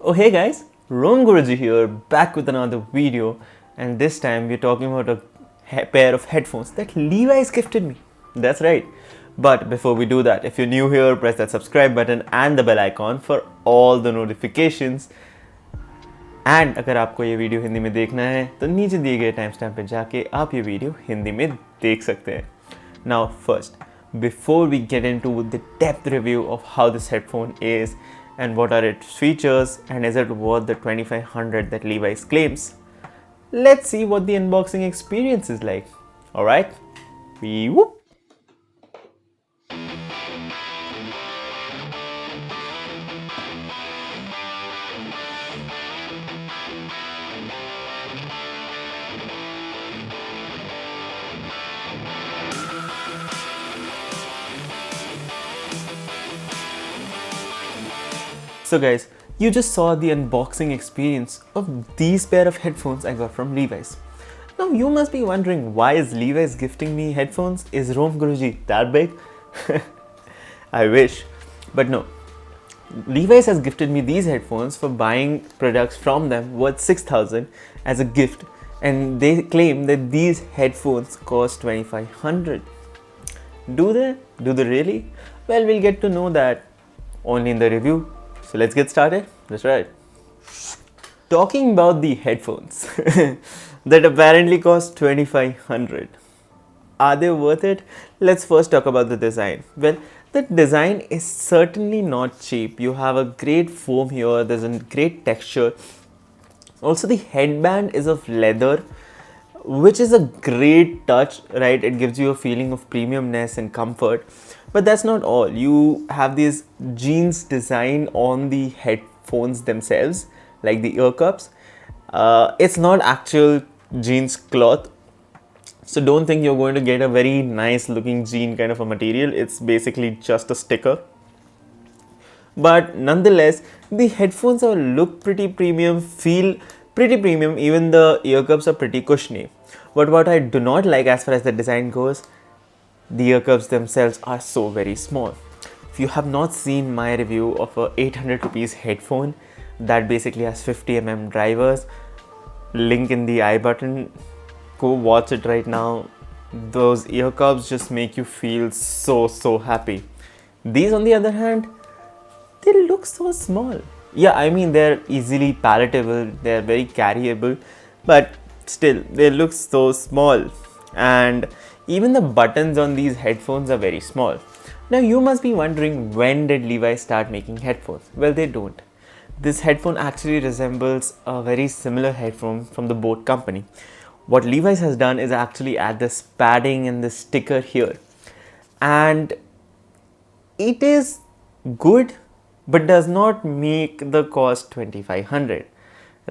Oh hey guys, Rom Guruji here, back with another video, and this time we're talking about a pair of headphones that Levi's gifted me. That's right. But before we do that, if you're new here, press that subscribe button and the bell icon for all the notifications. And अगर आपको ये video Hindi में देखना है तो नीचे दिए गए टाइम स्टैम्प पे जाके आप ये वीडियो हिंदी में देख सकते हैं. Now first, before we get into the depth review of how this headphone is and what are its features and is it worth the 2500 that Levi's claims, let's see what the unboxing experience is like. Alright? Whoop! So guys, you just saw the unboxing experience of these pair of headphones I got from Levi's. Now you must be wondering, why is Levi's gifting me headphones? Is Rom Guruji that big? I wish. But no. Levi's has gifted me these headphones for buying products from them worth 6,000 as a gift, and they claim that these headphones cost 2,500. Do they? Do they really? Well, we'll get to know that only in the review. So let's get started. That's right. Talking about the headphones that apparently cost 2,500. Are they worth it? Let's first talk about the design. Well, the design is certainly not cheap. You have a great foam here, there's a great texture. Also, the headband is of leather, which is a great touch, right? It gives you a feeling of premiumness and comfort. But that's not all. You have this jeans design on the headphones themselves, like the ear cups. It's not actual jeans cloth, so don't think you're going to get a very nice looking jean kind of a material. It's basically just a sticker. But nonetheless, the headphones look pretty premium, feel pretty premium. Even the ear cups are pretty cushiony. But what I do not like as far as the design goes, the ear cups themselves are so very small. If you have not seen my review of a 800 rupees headphone that basically has 50 drivers, link in the I button, go watch it right now. Those ear cups just make you feel so happy. These on the other hand, they look so small. Yeah, I mean they're easily palatable, they're very carryable, but still they look so small. And even the buttons on these headphones are very small. Now you must be wondering, when did Levi's start making headphones? Well, they don't. This headphone actually resembles a very similar headphone from the Boat company. What Levi's has done is actually add this padding and this sticker here. And it is good, but does not make the cost 2,500,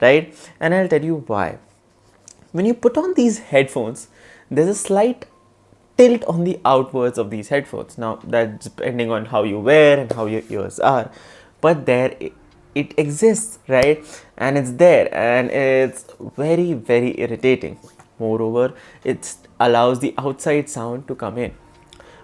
right? And I'll tell you why. When you put on these headphones, there's a slight tilt on the outwards of these headphones. Now that's depending on how you wear and how your ears are, but there it exists, right? And it's there, and it's very irritating. Moreover, it allows the outside sound to come in.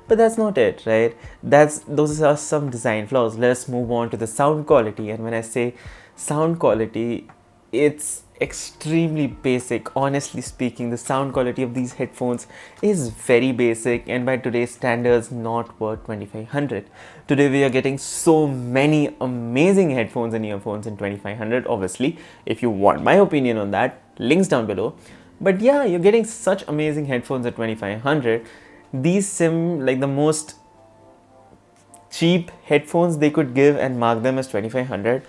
But that's not it, right? Those are some design flaws. Let's move on to the sound quality. And when I say sound quality, it's extremely basic. Honestly speaking, the sound quality of these headphones is very basic, and by today's standards not worth 2,500. Today we are getting so many amazing headphones and earphones in 2,500. Obviously, if you want my opinion on that, links down below. But yeah, you're getting such amazing headphones at 2,500. These seem like the most cheap headphones they could give and mark them as 2,500.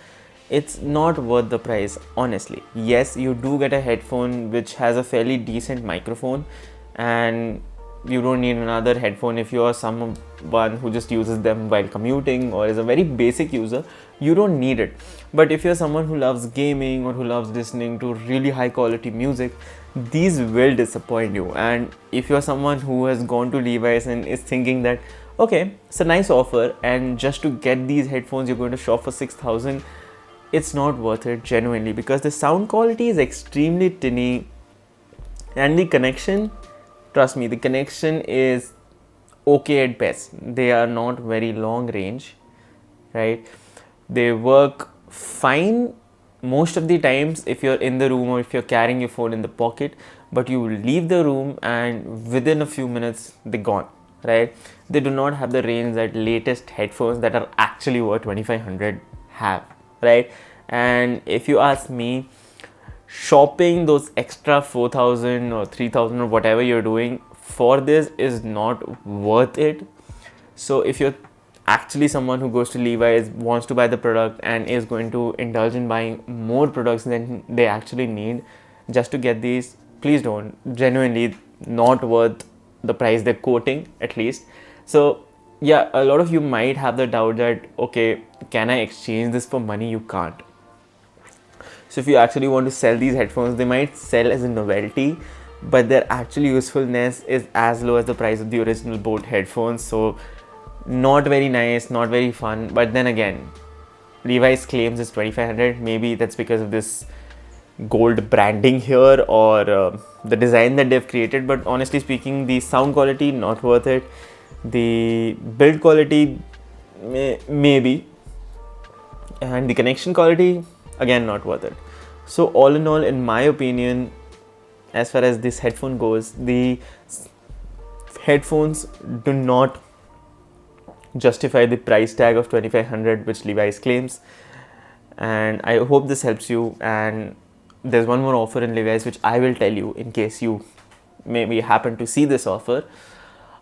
It's not worth the price, honestly. Yes, you do get a headphone which has a fairly decent microphone, and you don't need another headphone if you are someone who just uses them while commuting or is a very basic user. You don't need it. But if you're someone who loves gaming or who loves listening to really high quality music, these will disappoint you. And if you're someone who has gone to Levi's and is thinking that, okay, it's a nice offer, and just to get these headphones you're going to shop for 6,000, it's not worth it, genuinely, because the sound quality is extremely tinny, and the connection, trust me, the connection is okay at best. They are not very long range, right? They work fine most of the times if you're in the room or if you're carrying your phone in the pocket, but you leave the room and within a few minutes they're gone, right? They do not have the range that latest headphones that are actually worth 2500 have, right? And if you ask me, shopping those extra 4000 or 3000 or whatever you're doing for this is not worth it. So if you're actually someone who goes to Levi's, wants to buy the product and is going to indulge in buying more products than they actually need just to get these, please don't. Genuinely not worth the price they're quoting, at least. So yeah, a lot of you might have the doubt that, okay, can I exchange this for money? You can't. So if you actually want to sell these headphones, they might sell as a novelty, but their actual usefulness is as low as the price of the original Bose headphones. So not very nice, not very fun. But then again, Levi's claims it's 2500. Maybe that's because of this gold branding here or the design that they've created. But honestly speaking, the sound quality not worth it. The build quality maybe, and the connection quality again not worth it. So all in all, in my opinion, as far as this headphone goes, the headphones do not justify the price tag of 2500 which Levi's claims. And I hope this helps you. And there's one more offer in Levi's which I will tell you in case you maybe happen to see this offer.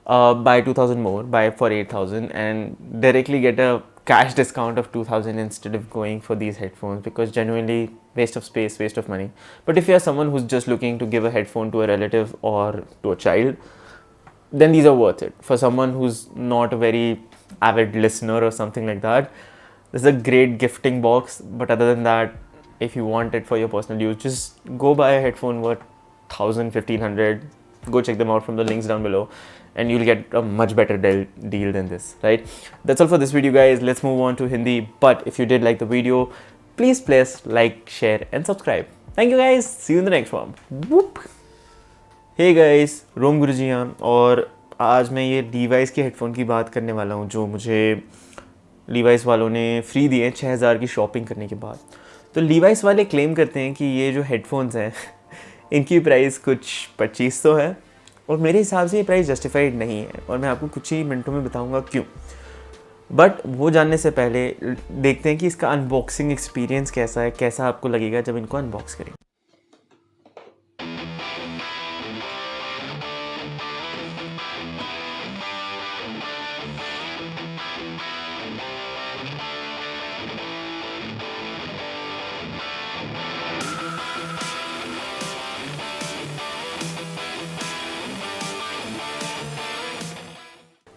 Buy 2000 more, buy for 8000 and directly get a cash discount of 2000 instead of going for these headphones, because genuinely waste of space, waste of money. But if you are someone who's just looking to give a headphone to a relative or to a child, then these are worth it. For someone who's not a very avid listener or something like that, this is a great gifting box. But other than that, if you want it for your personal use, just go buy a headphone worth 1000, 1500. Go check them out from the links down below and you'll get a much better deal than this, right? That's all for this video, guys. Let's move on to Hindi. But if you did like the video, please like, share and subscribe. Thank you guys. See you in the next one. Whoop. Hey guys, रोम गुरुजी यहाँ, और आज मैं ये Levi's के headphone की बात करने वाला हूँ जो मुझे Levi's वालों ने फ्री दिए 6000 की शॉपिंग करने के बाद। तो Levi's वाले क्लेम करते हैं कि ये जो हेडफोन्स हैं इनकी प्राइस कुछ 2500 है, और मेरे हिसाब से ये प्राइस जस्टिफाइड नहीं है, और मैं आपको कुछ ही मिनटों में बताऊंगा क्यों। बट वो जानने से पहले देखते हैं कि इसका अनबॉक्सिंग एक्सपीरियंस कैसा है, कैसा आपको लगेगा जब इनको अनबॉक्स करें।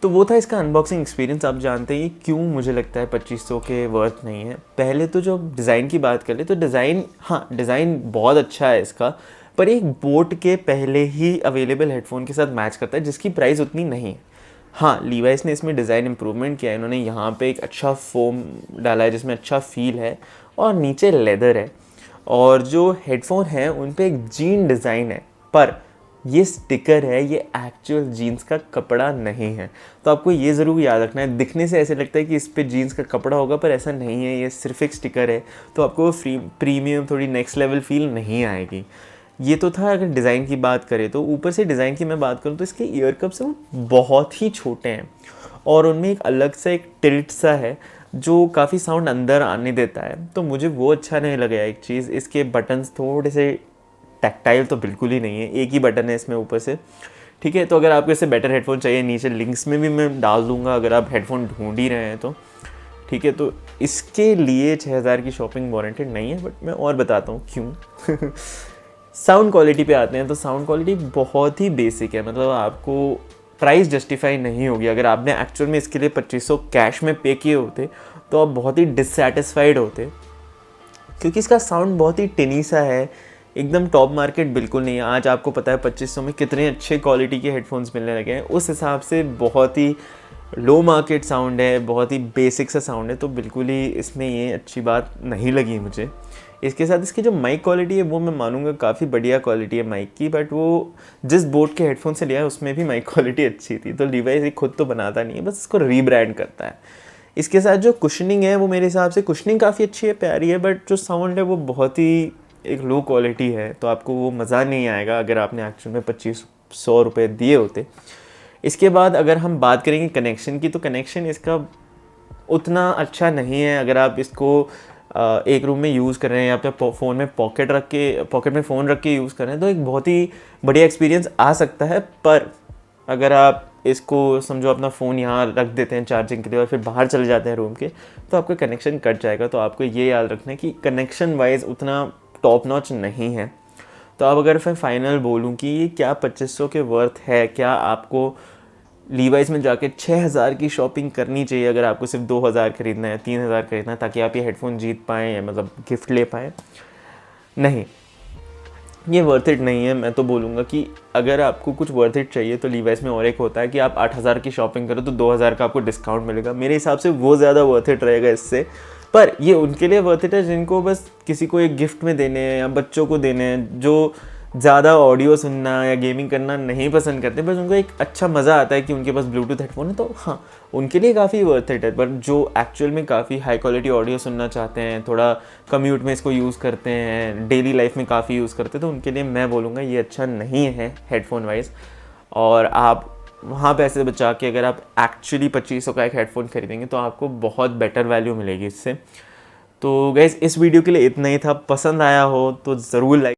तो वो था इसका अनबॉक्सिंग एक्सपीरियंस। आप जानते हैं क्यों मुझे लगता है 2500 के वर्थ नहीं है। पहले तो जो डिज़ाइन की बात कर ले तो डिज़ाइन, हाँ डिज़ाइन बहुत अच्छा है इसका, पर एक बोट के पहले ही अवेलेबल हेडफोन के साथ मैच करता है जिसकी प्राइस उतनी नहीं है। हाँ, लीवाइस ने इसमें डिज़ाइन इम्प्रूवमेंट किया है। इन्होंने यहाँ पे एक अच्छा फोम डाला है जिसमें अच्छा फील है, और नीचे लेदर है, और जो हेडफोन है उन पे एक जीन डिज़ाइन है, पर ये स्टिकर है, ये एक्चुअल जीन्स का कपड़ा नहीं है। तो आपको ये ज़रूर याद रखना है। दिखने से ऐसे लगता है कि इस पे जीन्स का कपड़ा होगा, पर ऐसा नहीं है, ये सिर्फ एक स्टिकर है। तो आपको प्रीमियम थोड़ी नेक्स्ट लेवल फील नहीं आएगी। ये तो था अगर डिज़ाइन की बात करें तो। ऊपर से डिज़ाइन की मैं बात करूँ तो इसके ईयर कप्स हैं वो बहुत ही छोटे हैं, और उनमें एक अलग सा एक टिल्ट सा है जो काफ़ी साउंड अंदर आने देता है। तो मुझे वो अच्छा नहीं लगा एक चीज़। इसके बटन्स थोड़े से टैक्टाइल तो बिल्कुल ही नहीं है, एक ही बटन है इसमें ऊपर से, ठीक है। तो अगर आपको इससे बेटर हेडफोन चाहिए, नीचे लिंक्स में भी मैं डाल दूंगा अगर आप हेडफोन ढूंढ ही रहे हैं तो, ठीक है। तो इसके लिए 6000 की शॉपिंग वारंटेड नहीं है, बट मैं और बताता हूँ क्यों। साउंड क्वालिटी पे आते हैं तो साउंड क्वालिटी बहुत ही बेसिक है, मतलब आपको प्राइस जस्टिफाई नहीं होगी। अगर आपने एक्चुअल में इसके लिए 2500 कैश में पे किए होते तो आप बहुत ही डिससेटिस्फाइड होते, क्योंकि इसका साउंड बहुत ही टिनी सा है, एकदम टॉप मार्केट बिल्कुल नहीं है। आज आपको पता है 2500 में कितने अच्छे क्वालिटी के हेडफोन्स मिलने लगे हैं, उस हिसाब से बहुत ही लो मार्केट साउंड है, बहुत ही बेसिक सा साउंड है। तो बिल्कुल ही इसमें ये अच्छी बात नहीं लगी मुझे। इसके साथ इसकी जो माइक क्वालिटी है वो मैं मानूंगा काफ़ी बढ़िया क्वालिटी है माइक की, बट वो जिस बोट के हेडफोन से लिया है उसमें भी माइक क्वालिटी अच्छी थी। तो लीवाइस खुद तो बनाता नहीं है, बस इसको रीब्रांड करता है। इसके साथ जो कुशनिंग है वो मेरे हिसाब से कुशनिंग काफ़ी अच्छी है, प्यारी है, बट जो साउंड है वो बहुत ही एक लो क्वालिटी है, तो आपको वो मज़ा नहीं आएगा अगर आपने एक्चुअल में 2500 रुपये दिए होते। इसके बाद अगर हम बात करेंगे कनेक्शन की, तो कनेक्शन इसका उतना अच्छा नहीं है। अगर आप इसको एक रूम में यूज़ कर रहे हैं या अपने फ़ोन में पॉकेट में फ़ोन रख के यूज़ कर रहे हैं तो एक बहुत ही बढ़िया एक्सपीरियंस आ सकता है। पर अगर आप इसको समझो अपना फ़ोन यहाँ रख देते हैं चार्जिंग के लिए और फिर बाहर चले जाते हैं रूम के, तो आपका कनेक्शन कट जाएगा। तो आपको ये याद रखना है कि कनेक्शन वाइज उतना टॉप नॉच नहीं है। तो अब अगर मैं फाइनल बोलूँ कि ये क्या 2500 के वर्थ है, क्या आपको लीवाइस में जाके 6000 की शॉपिंग करनी चाहिए अगर आपको सिर्फ 2000 खरीदना है, 3000 खरीदना है, ताकि आप ये हेडफोन जीत पाएँ या मतलब गिफ्ट ले पाएँ? नहीं, ये वर्थ इट नहीं है। मैं तो बोलूँगा कि अगर आपको कुछ वर्थ इट चाहिए तो लीवाइस में और एक होता है कि आप 8000 की शॉपिंग करो तो 2000 का आपको डिस्काउंट मिलेगा। मेरे हिसाब से वो ज़्यादा वर्थ इट रहेगा इससे। पर ये उनके लिए वर्थ इट है जिनको बस किसी को एक गिफ्ट में देने हैं या बच्चों को देने हैं, जो ज़्यादा ऑडियो सुनना या गेमिंग करना नहीं पसंद करते, बस उनको एक अच्छा मज़ा आता है कि उनके पास ब्लूटूथ हेडफोन है, तो हाँ उनके लिए काफ़ी वर्थ इट है। पर जो एक्चुअल में काफ़ी हाई क्वालिटी ऑडियो सुनना चाहते हैं, थोड़ा कम्यूट में इसको यूज़ करते हैं, डेली लाइफ में काफ़ी यूज़ करते हैं, तो उनके लिए मैं बोलूँगा ये अच्छा नहीं है हेडफोन वाइज। और आप वहाँ पैसे बचा के अगर आप एक्चुअली 2500 का एक हेडफोन खरीदेंगे तो आपको बहुत बेटर वैल्यू मिलेगी इससे। तो गाइज़ इस वीडियो के लिए इतना ही था। पसंद आया हो तो ज़रूर लाइक